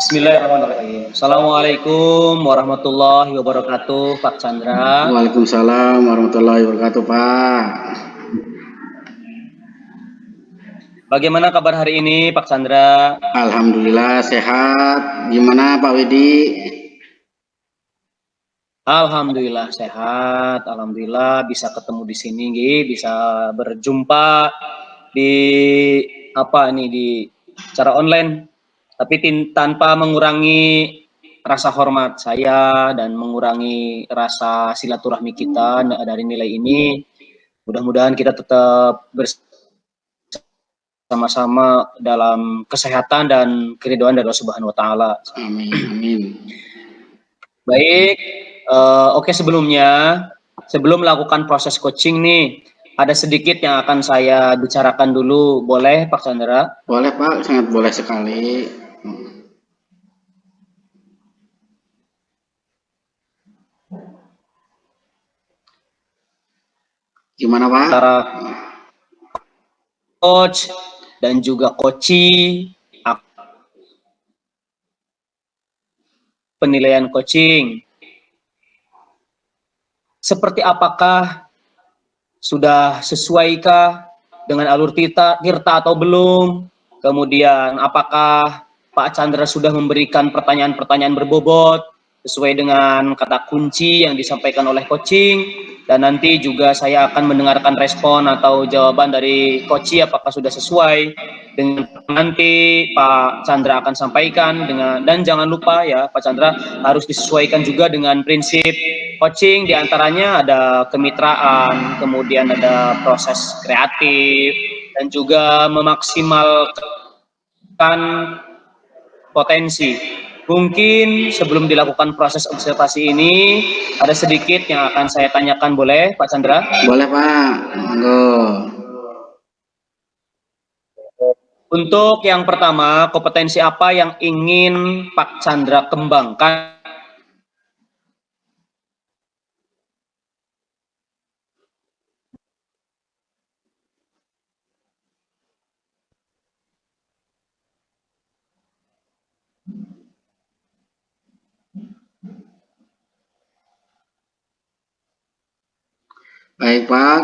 Bismillahirrahmanirrahim. Assalamualaikum warahmatullahi wabarakatuh, Pak Chandra. Waalaikumsalam warahmatullahi wabarakatuh, Pak. Bagaimana kabar hari ini, Pak Chandra? Alhamdulillah sehat. Gimana Pak Widi? Alhamdulillah sehat. Alhamdulillah bisa ketemu di sini, bisa berjumpa di di cara online, tapi tanpa mengurangi rasa hormat saya dan mengurangi rasa silaturahmi kita dari nilai ini. Mudah-mudahan kita tetap bersama-sama dalam kesehatan dan keridhaan dari Allah Subhanahu wa taala. Amin, amin. Baik, oke, sebelum melakukan proses coaching nih, ada sedikit yang akan saya bicarakan dulu, boleh Pak Chandra? Boleh Pak, sangat boleh sekali. Gimana Pak? Antara coach dan juga coachee, penilaian coaching. Seperti apakah sudah sesuaikah dengan alur tirta atau belum? Kemudian apakah Pak Chandra sudah memberikan pertanyaan-pertanyaan berbobot sesuai dengan kata kunci yang disampaikan oleh coaching, dan nanti juga saya akan mendengarkan respon atau jawaban dari coaching apakah sudah sesuai dengan nanti Pak Chandra akan sampaikan dan jangan lupa ya Pak Chandra harus disesuaikan juga dengan prinsip coaching, diantaranya ada kemitraan, kemudian ada proses kreatif, dan juga memaksimalkan potensi. Mungkin sebelum dilakukan proses observasi ini, ada sedikit yang akan saya tanyakan, boleh Pak Chandra? Boleh Pak, monggo. Untuk yang pertama, kompetensi apa yang ingin Pak Chandra kembangkan? Baik Pak,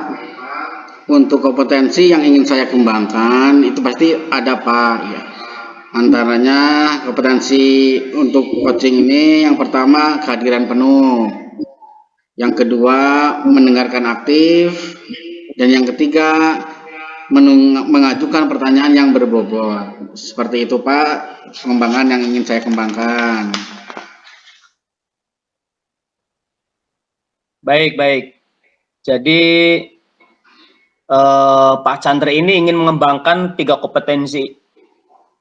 untuk kompetensi yang ingin saya kembangkan itu pasti ada Pak ya. Antaranya kompetensi untuk coaching ini yang pertama kehadiran penuh, yang kedua mendengarkan aktif, dan yang ketiga mengajukan pertanyaan yang berbobot. Seperti itu Pak, pengembangan yang ingin saya kembangkan. Baik. Jadi Pak Chandra ini ingin mengembangkan 3 kompetensi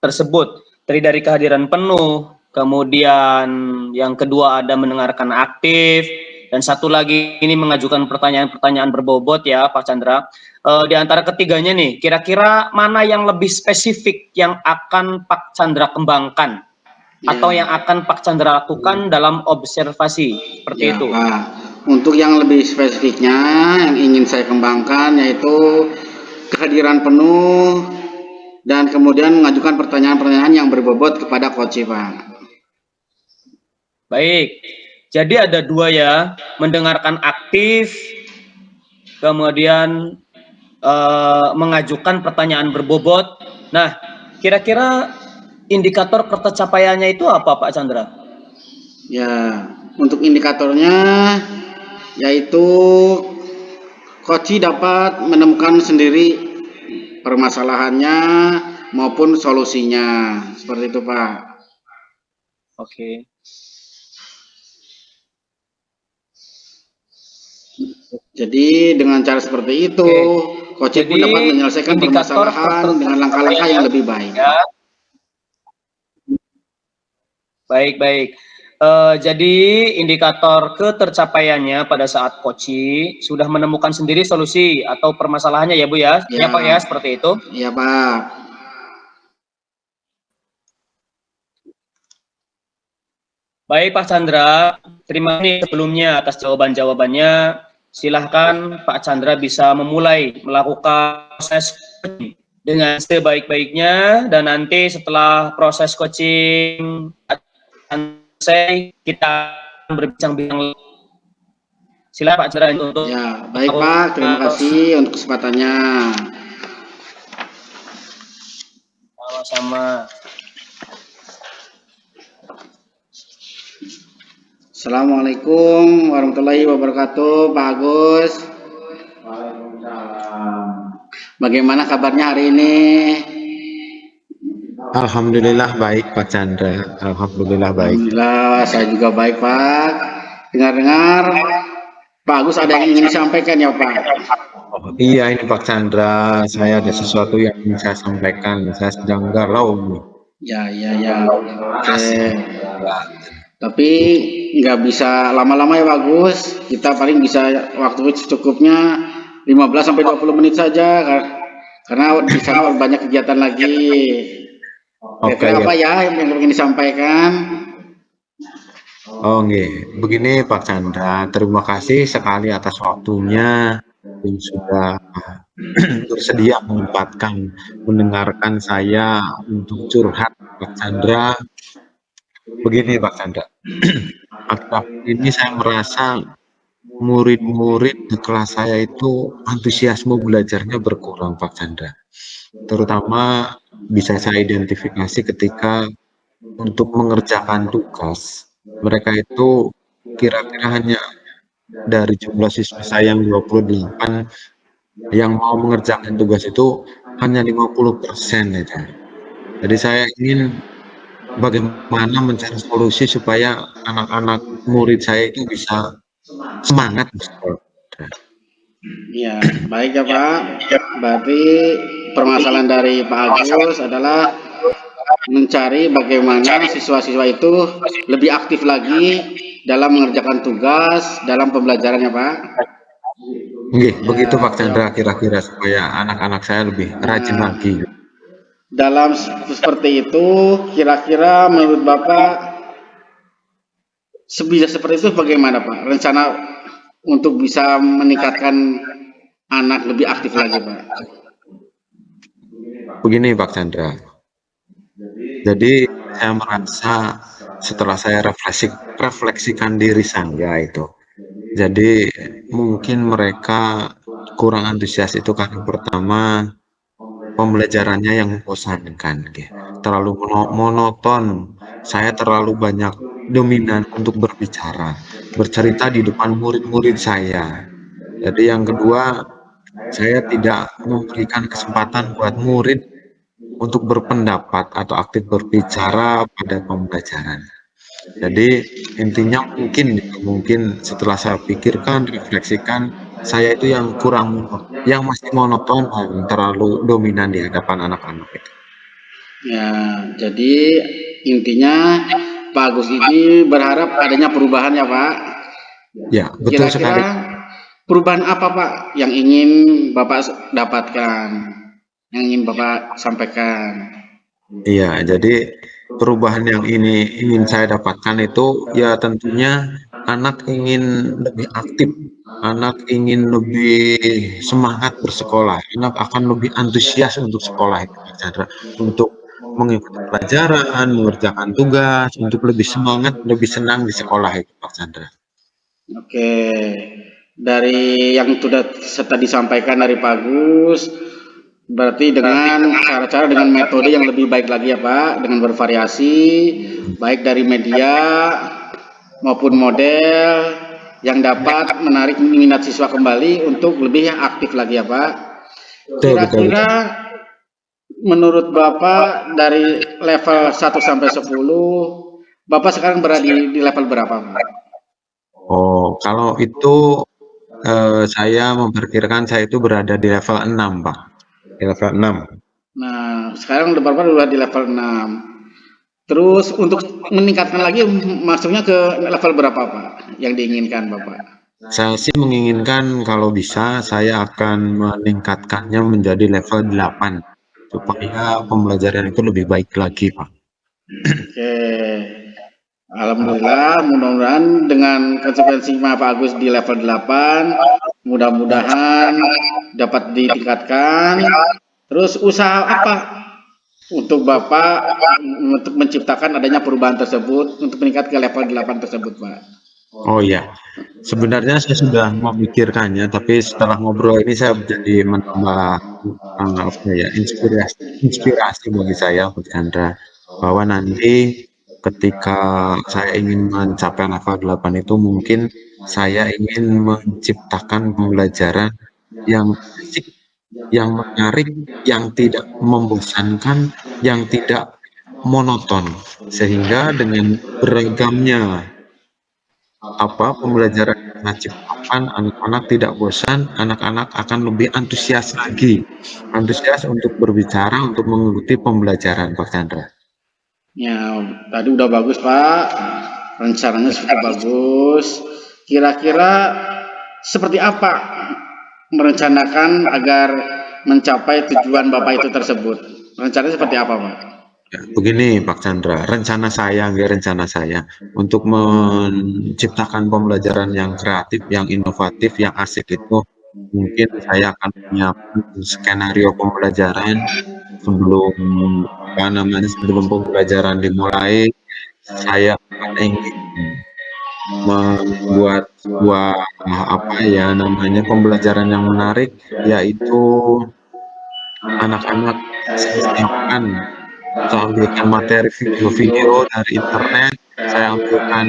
tersebut, dari kehadiran penuh, kemudian yang kedua ada mendengarkan aktif, dan satu lagi ini mengajukan pertanyaan-pertanyaan berbobot ya Pak Chandra. Di antara ketiganya nih, kira-kira mana yang lebih spesifik yang akan Pak Chandra kembangkan atau yang akan Pak Chandra lakukan dalam observasi, seperti itu? Pak. Untuk yang lebih spesifiknya yang ingin saya kembangkan yaitu kehadiran penuh dan kemudian mengajukan pertanyaan-pertanyaan yang berbobot kepada coach Pak. Baik, jadi ada 2 ya, mendengarkan aktif, kemudian mengajukan pertanyaan berbobot. Nah, kira-kira indikator tercapaiannya itu apa Pak Chandra? Ya, untuk indikatornya yaitu coach dapat menemukan sendiri permasalahannya maupun solusinya. Seperti itu Pak. Oke. Jadi dengan cara seperti itu, coach pun dapat menyelesaikan permasalahan dengan langkah-langkah yang lebih baik. Ya. Baik. Jadi indikator ketercapaiannya pada saat coaching sudah menemukan sendiri solusi atau permasalahannya ya Bu ya? Ya Pak ya, seperti itu? Iya Pak. Baik Pak Chandra, terima kasih sebelumnya atas jawaban-jawabannya. Silahkan Pak Chandra bisa memulai melakukan proses coaching dengan sebaik-baiknya, dan nanti setelah proses coaching selesai kita berbincang-bincang. Silakan Pak Chandra untuk Ya, baik Pak, terima kasih untuk kesempatannya. Sama-sama. Assalamualaikum warahmatullahi wabarakatuh, Pak Agus. Bagaimana kabarnya hari ini? Alhamdulillah baik Pak Chandra, Alhamdulillah baik. Alhamdulillah, saya juga baik Pak. Dengar-dengar Pak Agus ada yang ingin disampaikan ya Pak? Oh, iya ini Pak Chandra, saya ada sesuatu yang ingin saya sampaikan. Saya sedang galau nih. Ya. Oke. Tapi nggak bisa lama-lama ya Pak Agus. Kita paling bisa waktu secukupnya 15 sampai 20 menit saja, karena di sana banyak kegiatan lagi. Oke, Apa ya yang ingin disampaikan? Oh nggih, begini Pak Chandra, terima kasih sekali atas waktunya yang sudah bersedia mendengarkan saya untuk curhat Pak Chandra. Begini Pak Chandra, akhir-akhir ini saya merasa murid-murid di kelas saya itu antusiasme belajarnya berkurang Pak Chandra. Terutama bisa saya identifikasi ketika untuk mengerjakan tugas. Mereka itu kira-kira hanya dari jumlah siswa saya yang 28 yang mau mengerjakan tugas itu hanya 50% itu. Jadi saya ingin bagaimana mencari solusi supaya anak-anak murid saya itu bisa semangat bersekolah. Ya, baik ya Pak. Berarti permasalahan dari Pak Agus adalah mencari bagaimana siswa-siswa itu lebih aktif lagi dalam mengerjakan tugas dalam pembelajarannya Pak. Nggih, begitu Pak Chandra kira-kira supaya anak-anak saya lebih rajin lagi. Dalam seperti itu, kira-kira menurut Bapak sebisa seperti itu bagaimana Pak? Rencana untuk bisa meningkatkan anak lebih aktif lagi Pak? Begini Pak Chandra, jadi saya merasa setelah saya refleksikan diri saya itu, jadi mungkin mereka kurang antusias itu karena pertama pembelajarannya yang membosankan, terlalu monoton. Saya terlalu banyak dominan untuk berbicara, bercerita di depan murid-murid saya. Jadi yang kedua, saya tidak memberikan kesempatan buat murid untuk berpendapat atau aktif berbicara pada pembelajaran. Jadi intinya mungkin setelah saya pikirkan, refleksikan, saya itu yang masih monoton dan terlalu dominan di hadapan anak-anak itu. Ya, jadi intinya Pak Agus ini berharap adanya perubahan ya Pak. Ya, betul sekali. Perubahan apa Pak yang ingin Bapak dapatkan, yang ingin Bapak sampaikan? Iya, jadi perubahan yang ingin saya dapatkan itu ya tentunya anak ingin lebih aktif, anak ingin lebih semangat bersekolah, anak akan lebih antusias untuk sekolah itu, Pak Chandra, untuk mengikuti pelajaran, mengerjakan tugas, untuk lebih semangat, lebih senang di sekolah itu, Pak Chandra. Oke, dari yang sudah tadi disampaikan dari Pak Agus, berarti dengan cara-cara dengan metode yang lebih baik lagi ya Pak, dengan bervariasi, baik dari media maupun model yang dapat menarik minat siswa kembali untuk lebih aktif lagi ya Pak. Kira-kira menurut Bapak dari level 1 sampai 10, Bapak sekarang berada di level berapa Pak? Oh, kalau itu saya memperkirakan saya itu berada di level 6, Pak. Di level 6. Nah, sekarang Bapak sudah di level 6. Terus untuk meningkatkan lagi maksudnya ke level berapa Pak yang diinginkan Bapak? Saya sih menginginkan kalau bisa saya akan meningkatkannya menjadi level 8 supaya pembelajaran itu lebih baik lagi, Pak. Oke. Alhamdulillah, mudah-mudahan dengan konsekuensi Pak Agus di level 8, mudah-mudahan dapat ditingkatkan Terus usaha apa untuk Bapak untuk menciptakan adanya perubahan tersebut untuk meningkat ke level 8 tersebut, Pak? Oh ya, sebenarnya saya sudah memikirkannya, tapi setelah ngobrol ini saya jadi menambah apa ya, inspirasi bagi saya, Pak Chandra, bahwa nanti ketika saya ingin mencapai level 8 itu mungkin saya ingin menciptakan pembelajaran yang asik, yang menarik, yang tidak membosankan, yang tidak monoton, sehingga dengan beragamnya pembelajaran yang saya ciptakan, anak-anak tidak bosan, anak-anak akan lebih antusias lagi, antusias untuk berbicara, untuk mengikuti pembelajaran, Pak Chandra. Ya, tadi udah bagus, Pak. Rencananya sudah bagus. Kira-kira seperti apa merencanakan agar mencapai tujuan Bapak itu tersebut? Rencananya seperti apa, Pak? Ya, begini Pak Chandra, rencana saya untuk menciptakan pembelajaran yang kreatif, yang inovatif, yang asik itu mungkin saya akan menyiapkan skenario pembelajaran sebelum sebelum pembelajaran dimulai. Saya akan ingin membuat sebuah pembelajaran yang menarik, yaitu anak-anak saya siapkan. Saya ambilkan materi video-video dari internet, saya ambilkan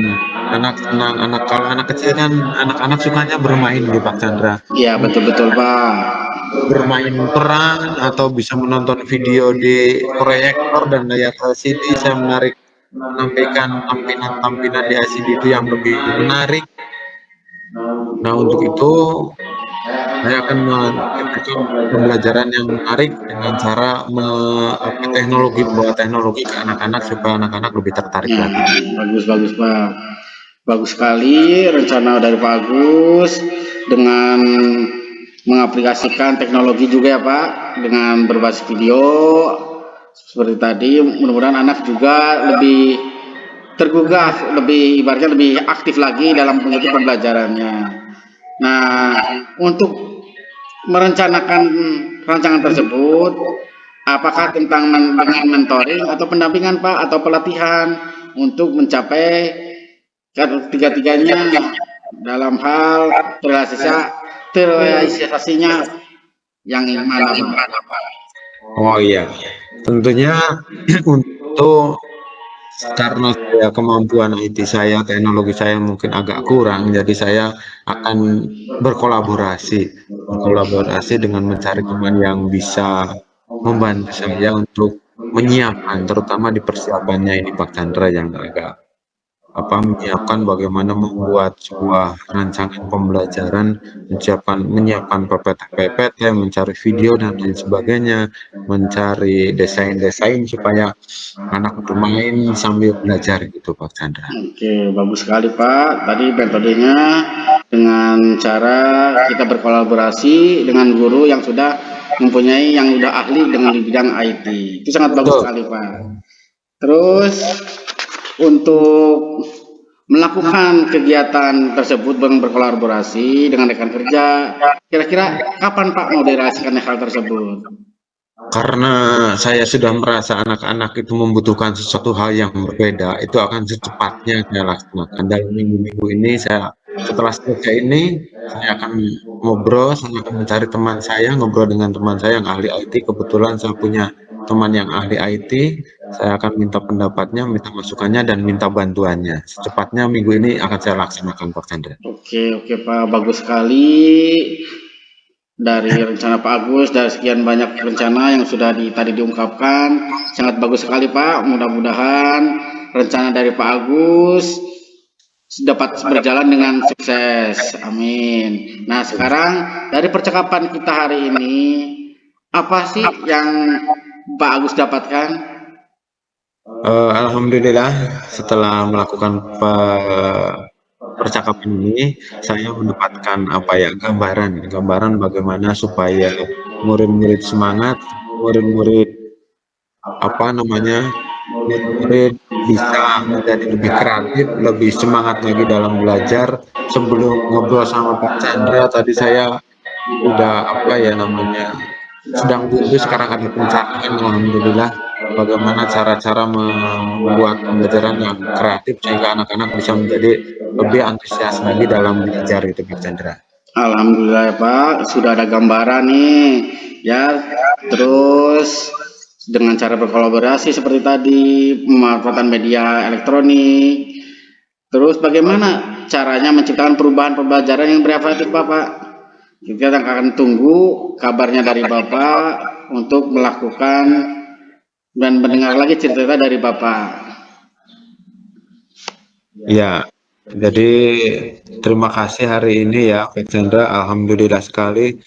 kalau anak kecil kan anak-anak sukanya bermain gitu Pak Chandra. Iya, betul-betul, Pak. Bermain peran atau bisa menonton video di proyektor dan layar LCD, saya menampilkan tampilan-tampilan di LCD itu yang lebih menarik. Nah, untuk itu saya akan menciptakan pembelajaran yang menarik dengan cara membawa teknologi ke anak-anak supaya anak-anak lebih tertarik Ya, lagi. bagus-bagus, Pak. Bagus sekali rencana dari Pak Agus dengan mengaplikasikan teknologi juga ya, Pak, dengan berbasis video seperti tadi. Mudah-mudahan anak juga lebih tergugah, lebih ibaratnya lebih aktif lagi dalam mengikuti pembelajarannya. Nah, untuk merencanakan rancangan tersebut, apakah dengan mentoring atau pendampingan, Pak, atau pelatihan untuk mencapai ketiga-tiganya dalam hal terrealisasinya yang mana, Pak? Oh iya, tentunya untuk karena kemampuan IT saya, teknologi saya mungkin agak kurang, jadi saya akan berkolaborasi dengan mencari teman yang bisa membantu saya untuk menyiapkan, terutama di persiapannya ini Pak Chandra yang agak menyiapkan bagaimana membuat sebuah rancangan pembelajaran, menyiapkan PPT, mencari video dan lain sebagainya, mencari desain-desain supaya anak bermain sambil belajar gitu Pak Chandra. Oke, bagus sekali, Pak. Tadi metodenya dengan cara kita berkolaborasi dengan guru yang sudah mempunyai yang sudah ahli dengan di bidang IT. Itu sangat bagus Betul. sekali, Pak. Terus untuk melakukan kegiatan tersebut berkolaborasi dengan rekan kerja, kira-kira kapan Pak mau direalisasikan hal tersebut? Karena saya sudah merasa anak-anak itu membutuhkan sesuatu hal yang berbeda, itu akan secepatnya saya laksanakan. Dalam minggu-minggu ini setelah selesai ini, saya akan saya akan mencari teman saya, ngobrol dengan teman saya yang ahli IT. Kebetulan saya punya teman yang ahli IT, saya akan minta pendapatnya, minta masukannya, dan minta bantuannya. Secepatnya minggu ini akan saya laksanakan, Pak Chandra. Oke Pak, bagus sekali. Dari rencana Pak Agus, dari sekian banyak rencana yang sudah tadi diungkapkan, sangat bagus sekali Pak. Mudah-mudahan rencana dari Pak Agus dapat berjalan dengan sukses. Amin. Nah, sekarang dari percakapan kita hari ini, apa sih yang Pak Agus dapatkan? Alhamdulillah, setelah melakukan percakapan ini, saya mendapatkan gambaran bagaimana supaya murid-murid semangat, murid-murid murid-murid bisa menjadi lebih kreatif, lebih semangat lagi dalam belajar. Sebelum ngobrol sama Pak Chandra tadi saya udah sedang buntu sekarang ada pencarian, alhamdulillah, bagaimana cara-cara membuat pembelajaran yang kreatif sehingga anak-anak bisa menjadi lebih antusias lagi dalam belajar itu, Pak Chandra. Alhamdulillah ya Pak, sudah ada gambaran nih, ya. Terus dengan cara berkolaborasi seperti tadi, pemanfaatan media elektronik. Terus bagaimana caranya menciptakan perubahan pembelajaran yang berefektif Bapak? Kita akan tunggu kabarnya dari Bapak untuk melakukan dan mendengar lagi cerita dari Bapak. Ya, jadi terima kasih hari ini ya, Pak Chandra. Alhamdulillah sekali.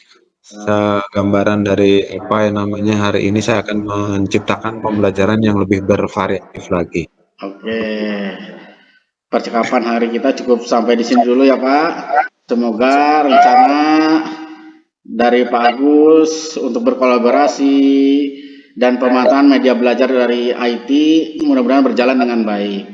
Segambaran dari apa yang namanya hari ini saya akan menciptakan pembelajaran yang lebih bervariatif lagi. Oke, percakapan hari kita cukup sampai di sini dulu ya Pak. Semoga rencana dari Pak Agus untuk berkolaborasi dan pemanfaatan media belajar dari IT mudah-mudahan berjalan dengan baik.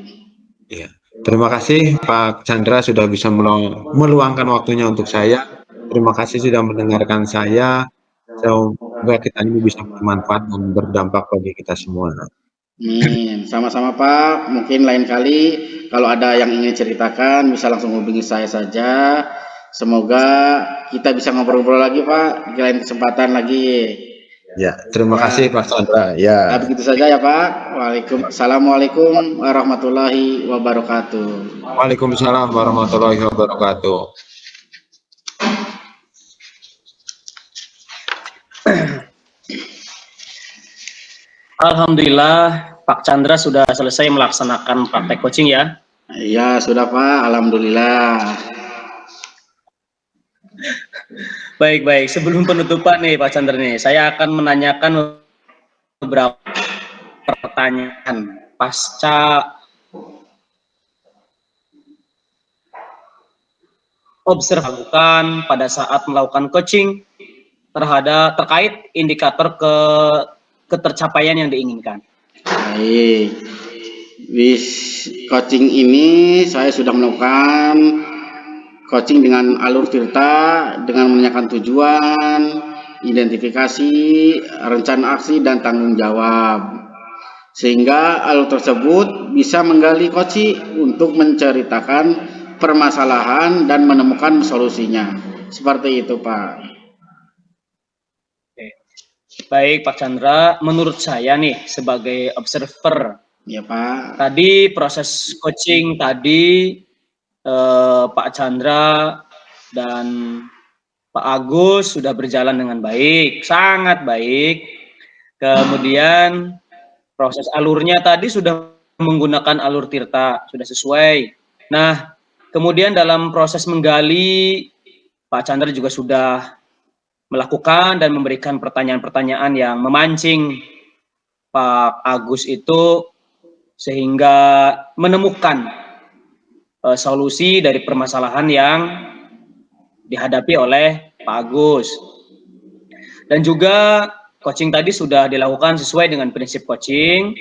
Ya. Terima kasih Pak Chandra sudah bisa meluangkan waktunya untuk saya. Terima kasih sudah mendengarkan saya. Semoga kita ini bisa bermanfaat dan berdampak bagi kita semua. Amin. Sama-sama Pak. Mungkin lain kali kalau ada yang ingin ceritakan bisa langsung hubungi saya saja. Semoga kita bisa ngobrol-ngobrol lagi Pak di lain kesempatan lagi. Ya, terima Ya, kasih Pak Chandra. nah, Ya, begitu saja ya Pak. Assalamualaikum warahmatullahi wabarakatuh. Waalaikumsalam warahmatullahi wabarakatuh. Alhamdulillah Pak Chandra sudah selesai melaksanakan praktek coaching ya. Ya sudah Pak. Alhamdulillah. Baik-baik, sebelum penutupan nih Pak Chandra nih, saya akan menanyakan beberapa pertanyaan pasca observasi pada saat melakukan coaching terkait indikator ketercapaian yang diinginkan. Baik. Di coaching ini saya sudah melakukan coaching dengan alur Tirta dengan menanyakan tujuan, identifikasi, rencana aksi, dan tanggung jawab. Sehingga alur tersebut bisa menggali coach untuk menceritakan permasalahan dan menemukan solusinya. Seperti itu, Pak. Baik, Pak Chandra. Menurut saya nih, sebagai observer, Ya, Pak. tadi proses coaching tadi Pak Chandra dan Pak Agus sudah berjalan dengan baik, sangat baik. Kemudian proses alurnya tadi sudah menggunakan alur Tirta, sudah sesuai. Nah, kemudian dalam proses menggali, Pak Chandra juga sudah melakukan dan memberikan pertanyaan-pertanyaan yang memancing Pak Agus itu sehingga menemukan solusi dari permasalahan yang dihadapi oleh Pak Agus. Dan juga coaching tadi sudah dilakukan sesuai dengan prinsip coaching.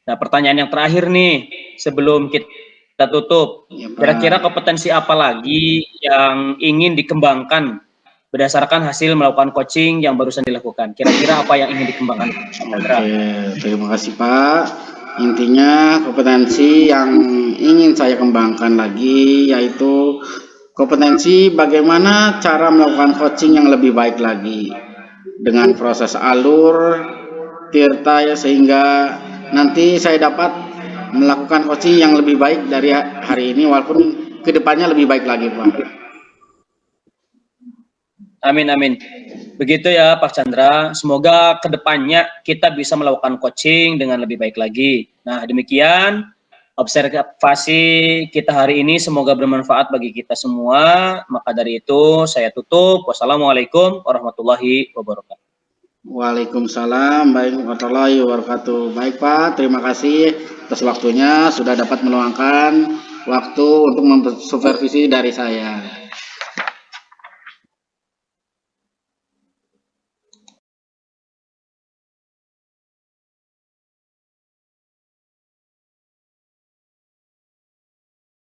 Nah, pertanyaan yang terakhir nih, sebelum kita tutup, kira-kira kompetensi apa lagi yang ingin dikembangkan berdasarkan hasil melakukan coaching yang barusan dilakukan? Kira-kira apa yang ingin dikembangkan? Oke, terima kasih Pak. Intinya kompetensi yang ingin saya kembangkan lagi yaitu kompetensi bagaimana cara melakukan coaching yang lebih baik lagi dengan proses alur Tirta ya, sehingga nanti saya dapat melakukan coaching yang lebih baik dari hari ini walaupun kedepannya lebih baik lagi Pak. Amin, amin. Begitu ya Pak Chandra, semoga kedepannya kita bisa melakukan coaching dengan lebih baik lagi. Nah, demikian observasi kita hari ini, semoga bermanfaat bagi kita semua. Maka dari itu saya tutup. Wassalamualaikum warahmatullahi wabarakatuh. Waalaikumsalam warahmatullahi wabarakatuh. Baik Pak, terima kasih atas waktunya sudah dapat meluangkan waktu untuk memsupervisi dari saya.